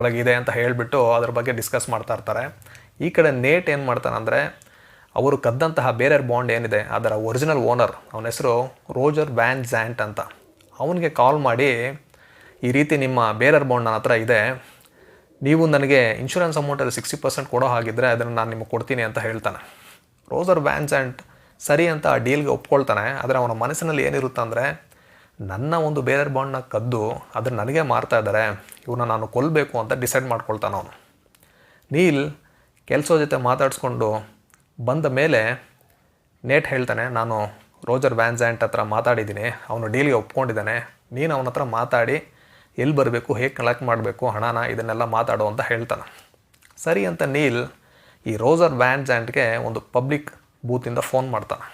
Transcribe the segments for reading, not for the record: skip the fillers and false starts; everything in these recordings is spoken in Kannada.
ಒಳಗಿದೆ ಅಂತ ಹೇಳಿಬಿಟ್ಟು ಅದ್ರ ಬಗ್ಗೆ ಡಿಸ್ಕಸ್ ಮಾಡ್ತಾ ಇರ್ತಾರೆ. ಈ ಕಡೆ ನೇಟ್ ಏನು ಮಾಡ್ತಾನಂದರೆ, ಅವರು ಕದ್ದಂತಹ ಬೇರೆಯವ್ರ ಬಾಂಡ್ ಏನಿದೆ ಅದರ ಒರಿಜಿನಲ್ ಓನರ್, ಅವನ ಹೆಸರು ರೋಜರ್ ವ್ಯಾನ್ ಝ್ಯಾಂಟ್ ಅಂತ, ಅವನಿಗೆ ಕಾಲ್ ಮಾಡಿ ಈ ರೀತಿ ನಿಮ್ಮ ಬೇರೆಯವ್ರ ಬಾಂಡ್ ನನ್ನ ಹತ್ರ ಇದೆ, ನೀವು ನನಗೆ ಇನ್ಶೂರೆನ್ಸ್ ಅಮೌಂಟಲ್ಲಿ 60% ಕೊಡೋ ಹಾಗಿದ್ದರೆ ಅದನ್ನು ನಾನು ನಿಮಗೆ ಕೊಡ್ತೀನಿ ಅಂತ ಹೇಳ್ತಾನೆ. ರೋಜರ್ ವ್ಯಾನ್ ಝ್ಯಾಂಟ್ ಸರಿ ಅಂತ ಆ ಡೀಲ್ಗೆ ಒಪ್ಕೊಳ್ತಾನೆ. ಆದರೆ ಅವನ ಮನಸ್ಸಿನಲ್ಲಿ ಏನಿರುತ್ತೆ ಅಂದರೆ, ನನ್ನ ಒಂದು ಬೇರೆಯವ್ರ ಬಾಂಡ್ನ ಕದ್ದು ಅದನ್ನು ನನಗೆ ಮಾರ್ತಾ ಇದ್ದಾರೆ, ಇವನ್ನ ನಾನು ಕೊಲ್ಲಬೇಕು ಅಂತ ಡಿಸೈಡ್ ಮಾಡ್ಕೊಳ್ತಾನೆ ಅವನು. ನೀಲ್ ಕೆಲಸದ ಜೊತೆ ಮಾತಾಡಿಸ್ಕೊಂಡು ಬಂದ ಮೇಲೆ ನೇಟ್ ಹೇಳ್ತಾನೆ, ನಾನು ರೋಜರ್ ವ್ಯಾನ್ ಝ್ಯಾಂಟ್ ಹತ್ರ ಮಾತಾಡಿದ್ದೀನಿ, ಅವನು ಡೀಲ್ಗೆ ಒಪ್ಕೊಂಡಿದ್ದಾನೆ, ನೀನು ಅವನ ಹತ್ರ ಮಾತಾಡಿ ಎಲ್ಲಿ ಬರಬೇಕು, ಹೇಗೆ ಕಲೆಕ್ಟ್ ಮಾಡಬೇಕು ಹಣನ, ಇದನ್ನೆಲ್ಲ ಮಾತಾಡು ಅಂತ ಹೇಳ್ತಾನೆ. ಸರಿ ಅಂತ ನೀಲ್ ಈ ರೋಜರ್ ವ್ಯಾನ್ ಝ್ಯಾಂಟ್ಗೆ ಒಂದು ಪಬ್ಲಿಕ್ ಬೂತಿಂದ ಫೋನ್ ಮಾಡ್ತಾನೆ.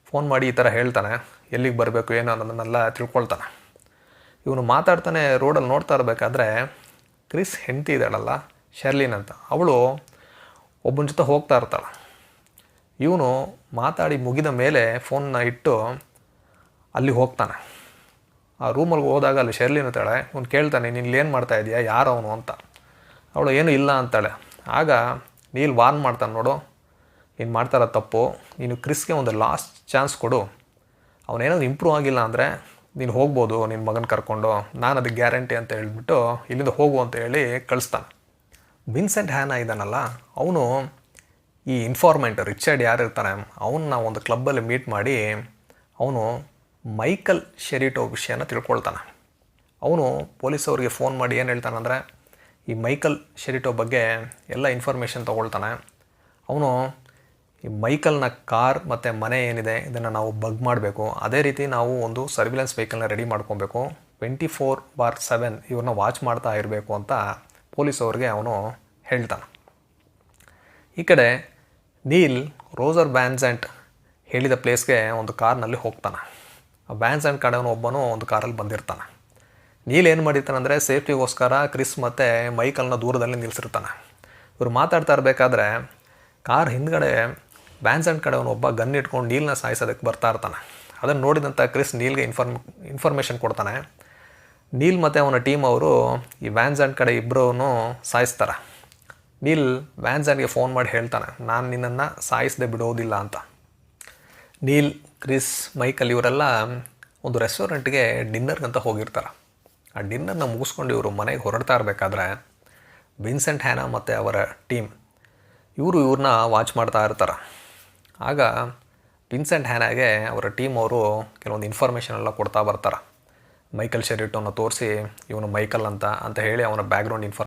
ಫೋನ್ ಮಾಡಿ ಈ ಥರ ಹೇಳ್ತಾನೆ, ಎಲ್ಲಿಗೆ ಬರಬೇಕು ಏನು ಅನ್ನೋದನ್ನೆಲ್ಲ ತಿಳ್ಕೊಳ್ತಾನೆ. ಇವನು ಮಾತಾಡ್ತಾನೆ. ರೋಡಲ್ಲಿ ನೋಡ್ತಾ ಇರಬೇಕಾದ್ರೆ ಕ್ರಿಸ್ ಹೆಂಡತಿ ಇದ್ದಾಳಲ್ಲ, ಶರ್ಲಿನ್ ಅಂತ, ಅವಳು ಒಬ್ಬನ ಜೊತೆ ಹೋಗ್ತಾ ಇರ್ತಾಳೆ. ಇವನು ಮಾತಾಡಿ ಮುಗಿದ ಮೇಲೆ ಫೋನ್ನ ಇಟ್ಟು ಅಲ್ಲಿ ಹೋಗ್ತಾನೆ. ಆ ರೂಮಲ್ಲಿ ಹೋದಾಗ ಅಲ್ಲಿ ಶರ್ಲಿನ್ ಇರ್ತಾಳೆ. ಇವನು ಕೇಳ್ತಾನೆ, ನೀನು ಏನು ಮಾಡ್ತಾ ಇದೀಯಾ, ಯಾರು ಅವನು ಅಂತ. ಅವಳು ಏನೂ ಇಲ್ಲ ಅಂತಾಳೆ. ಆಗ ನೀಲ್ ವಾರ್ನ್ ಮಾಡ್ತಾನೆ, ನೋಡು ನೀನು ಮಾಡ್ತಾರ ತಪ್ಪು, ನೀನು ಕ್ರಿಸ್ಗೆ ಒಂದು ಲಾಸ್ಟ್ ಚಾನ್ಸ್ ಕೊಡು, ಅವನೇನಾದ್ರು ಇಂಪ್ರೂವ್ ಆಗಿಲ್ಲ ಅಂದರೆ ನೀನು ಹೋಗ್ಬೋದು ನಿನ್ನ ಮಗನ ಕರ್ಕೊಂಡು, ನಾನು ಅದಕ್ಕೆ ಗ್ಯಾರಂಟಿ ಅಂತ ಹೇಳಿಬಿಟ್ಟು ಇಲ್ಲಿಂದ ಹೋಗು ಅಂತ ಹೇಳಿ ಕಳಿಸ್ತಾನೆ. ವಿನ್ಸೆಂಟ್ ಹ್ಯಾನಾ ಇದ್ದಾನಲ್ಲ, ಅವನು ಈ ಇನ್ಫಾರ್ಮೆಂಟ್ ರಿಚರ್ಡ್ ಯಾರು ಇರ್ತಾನೆ ಅವನ್ನ ಒಂದು ಕ್ಲಬ್ಬಲ್ಲಿ ಮೀಟ್ ಮಾಡಿ ಅವನು ಮೈಕಲ್ ಶೆರಿಟೋ ವಿಷಯನ ತಿಳ್ಕೊಳ್ತಾನೆ. ಅವನು ಪೊಲೀಸವ್ರಿಗೆ ಫೋನ್ ಮಾಡಿ ಏನು ಹೇಳ್ತಾನಂದರೆ, ಈ ಮೈಕಲ್ ಶೆರಿಟೋ ಬಗ್ಗೆ ಎಲ್ಲ ಇನ್ಫಾರ್ಮೇಷನ್ ತೊಗೊಳ್ತಾನೆ. ಅವನು ಈ ಮೈಕಲ್ನ ಕಾರ್ ಮತ್ತು ಮನೆ ಏನಿದೆ ಇದನ್ನು ನಾವು ಬಗ್ ಮಾಡಬೇಕು, ಅದೇ ರೀತಿ ನಾವು ಒಂದು ಸರ್ವಿಲೆನ್ಸ್ ವೆಹಿಕಲ್ನ ರೆಡಿ ಮಾಡ್ಕೊಬೇಕು, 24/7 ಇವ್ರನ್ನ ವಾಚ್ ಮಾಡ್ತಾ ಇರಬೇಕು ಅಂತ ಪೊಲೀಸವ್ರಿಗೆ ಅವನು ಹೇಳ್ತಾನೆ. ಈ ಕಡೆ ನೀಲ್ ರೋಜರ್ ವ್ಯಾನ್ ಝ್ಯಾಂಟ್ ಹೇಳಿದ ಪ್ಲೇಸ್ಗೆ ಒಂದು ಕಾರ್ನಲ್ಲಿ ಹೋಗ್ತಾನೆ. ಆ ವ್ಯಾನ್ ಝ್ಯಾಂಟ್ ಕಡೆಯವನು ಒಬ್ಬನು ಒಂದು ಕಾರಲ್ಲಿ ಬಂದಿರ್ತಾನೆ. ನೀಲ್ ಏನು ಮಾಡಿರ್ತಾನೆ ಅಂದರೆ, ಸೇಫ್ಟಿಗೋಸ್ಕರ ಕ್ರಿಸ್ ಮತ್ತು ಮೈಕಲ್ನ ದೂರದಲ್ಲಿ ನಿಲ್ಲಿಸಿರ್ತಾನೆ. ಇವರು ಮಾತಾಡ್ತಾ ಇರಬೇಕಾದ್ರೆ ಕಾರ್ ಹಿಂದ್ಗಡೆ ವ್ಯಾನ್ ಝ್ಯಾಂಟ್ ಕಡೆಯವನು ಒಬ್ಬ ಗನ್ ಇಟ್ಕೊಂಡು ನೀಲ್ನ ಸಾಯಿಸೋದಕ್ಕೆ ಬರ್ತಾ ಇರ್ತಾನೆ. ಅದನ್ನು ನೋಡಿದಂಥ ಕ್ರಿಸ್ ನೀಲ್ಗೆ ಇನ್ಫಾರ್ಮೇಷನ್ ಕೊಡ್ತಾನೆ. ನೀಲ್ ಮತ್ತು ಅವನ ಟೀಮ್ ಅವರು ಈ ವ್ಯಾನ್ ಝ್ಯಾಂಟ್ ಕಡೆ ಇಬ್ಬರೂ ಸಾಯಿಸ್ತಾರೆ. ನೀಲ್ ವ್ಯಾನ್ ಝ್ಯಾಂಟ್ಗೆ ಫೋನ್ ಮಾಡಿ ಹೇಳ್ತಾನೆ, ನಾನು ನಿನ್ನನ್ನು ಸಾಯಿಸದೆ ಬಿಡೋದಿಲ್ಲ ಅಂತ. ನೀಲ್, ಕ್ರಿಸ್, ಮೈಕಲ್ ಇವರೆಲ್ಲ ಒಂದು ರೆಸ್ಟೋರೆಂಟ್ಗೆ ಡಿನ್ನರ್ಗಂತ ಹೋಗಿರ್ತಾರೆ. ಆ ಡಿನ್ನರ್ನ ಮುಗಿಸ್ಕೊಂಡು ಇವರು ಮನೆಗೆ ಹೊರಡ್ತಾ ಇರಬೇಕಾದ್ರೆ ವಿನ್ಸೆಂಟ್ ಹ್ಯಾನಾ ಮತ್ತು ಅವರ ಟೀಮ್ ಇವ್ರನ್ನ ವಾಚ್ ಮಾಡ್ತಾ ಇರ್ತಾರೆ. ಆಗ ವಿನ್ಸೆಂಟ್ ಹ್ಯಾನಾಗೆ ಅವರ ಟೀಮ್ ಅವರು ಕೆಲವೊಂದು ಇನ್ಫಾರ್ಮೇಷನ್ ಎಲ್ಲ ಕೊಡ್ತಾ ಬರ್ತಾರೆ. ಮೈಕಲ್ ಶೆರಿಟೋನ ತೋರಿಸಿ ಇವನು ಮೈಕಲ್ ಅಂತ ಹೇಳಿ ಅವನ ಬ್ಯಾಕ್ಗ್ರೌಂಡ್